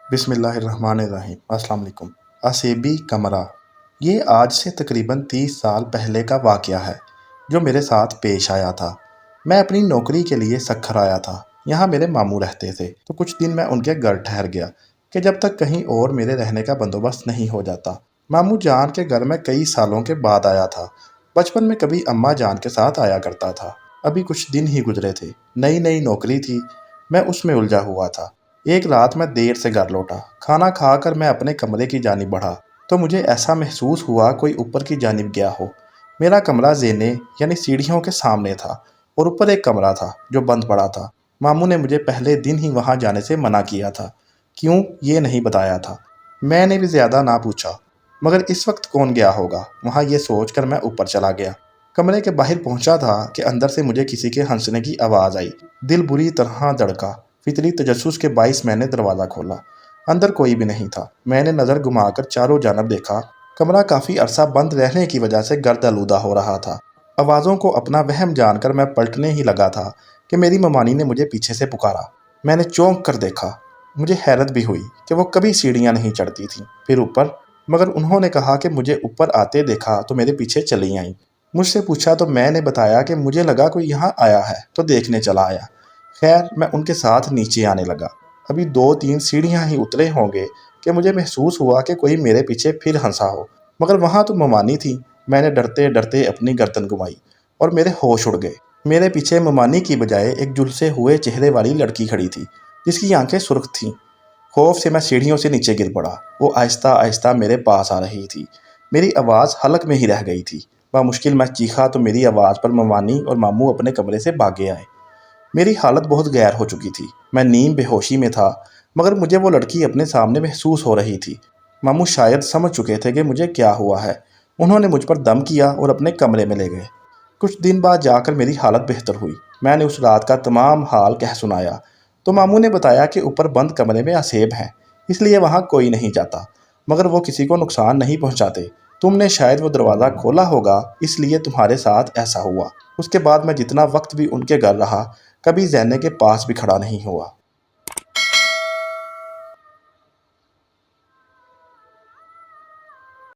बिस्मिल्लाहिर्रहमानिर्रहीम। अस्सलाम वालेकुम। असेबी कमरा, ये आज से तकरीबन 30 साल पहले का वाक़या है जो मेरे साथ पेश आया था। मैं अपनी नौकरी के लिए सखर आया था। यहाँ मेरे मामू रहते थे, तो कुछ दिन मैं उनके घर ठहर गया कि जब तक कहीं और मेरे रहने का बंदोबस्त नहीं हो जाता। मामू जान के घर में कई सालों के बाद आया था। बचपन में कभी अम्मा जान के साथ आया करता था। अभी कुछ दिन ही गुजरे थे, नई नई नौकरी थी, मैं उसमें उलझा हुआ था। एक रात मैं देर से घर लौटा। खाना खाकर मैं अपने कमरे की जानिब बढ़ा तो मुझे ऐसा महसूस हुआ कोई ऊपर की जानिब गया हो। मेरा कमरा ज़ेने यानी सीढ़ियों के सामने था और ऊपर एक कमरा था जो बंद पड़ा था। मामू ने मुझे पहले दिन ही वहाँ जाने से मना किया था। क्यों, ये नहीं बताया था। मैंने भी ज़्यादा ना पूछा, मगर इस वक्त कौन गया होगा वहाँ, ये सोच कर मैं ऊपर चला गया। कमरे के बाहर पहुंचा था कि अंदर से मुझे किसी के हंसने की आवाज़ आई। दिल बुरी तरह धड़का। फितरी तजस्सुस के बाइस मैंने दरवाज़ा खोला। अंदर कोई भी नहीं था। मैंने नज़र घुमाकर चारों जानब देखा। कमरा काफ़ी अरसा बंद रहने की वजह से गर्द आलूदा हो रहा था। आवाज़ों को अपना वहम जानकर मैं पलटने ही लगा था कि मेरी ममानी ने मुझे पीछे से पुकारा। मैंने चौंक कर देखा। मुझे हैरत भी हुई कि वो कभी सीढ़ियाँ नहीं चढ़ती थीं, फिर ऊपर। मगर उन्होंने कहा कि मुझे ऊपर आते देखा तो मेरे पीछे चली आईं। मुझसे पूछा तो मैंने बताया कि मुझे लगा कोई यहाँ आया है तो देखने चला आया। खैर, मैं उनके साथ नीचे आने लगा। अभी 2-3 सीढ़ियाँ ही उतरे होंगे कि मुझे महसूस हुआ कि कोई मेरे पीछे फिर हंसा हो, मगर वहाँ तो ममानी थी। मैंने डरते डरते अपनी गर्दन घुमाई और मेरे होश उड़ गए। मेरे पीछे ममानी की बजाय एक झुलसे हुए चेहरे वाली लड़की खड़ी थी जिसकी आंखें सुर्ख थीं। खौफ से मैं सीढ़ियों से नीचे गिर पड़ा। वो आहिस्ता आहिस्ता मेरे पास आ रही थी। मेरी आवाज़ हलक में ही रह गई थी। मुश्किल मैं चीखा तो मेरी आवाज़ पर ममानी और मामू अपने कमरे से भागे आए। मेरी हालत बहुत गैर हो चुकी थी। मैं नीम बेहोशी में था, मगर मुझे वो लड़की अपने सामने महसूस हो रही थी। मामू शायद समझ चुके थे कि मुझे क्या हुआ है। उन्होंने मुझ पर दम किया और अपने कमरे में ले गए। कुछ दिन बाद जाकर मेरी हालत बेहतर हुई। मैंने उस रात का तमाम हाल कह सुनाया तो मामू ने बताया कि ऊपर बंद कमरे में असेब हैं, इसलिए वहाँ कोई नहीं जाता, मगर वो किसी को नुकसान नहीं पहुँचाते। तुमने शायद वो दरवाज़ा खोला होगा, इसलिए तुम्हारे साथ ऐसा हुआ। उसके बाद मैं जितना वक्त भी उनके घर रहा, कभी ज़ैने के पास भी खड़ा नहीं हुआ।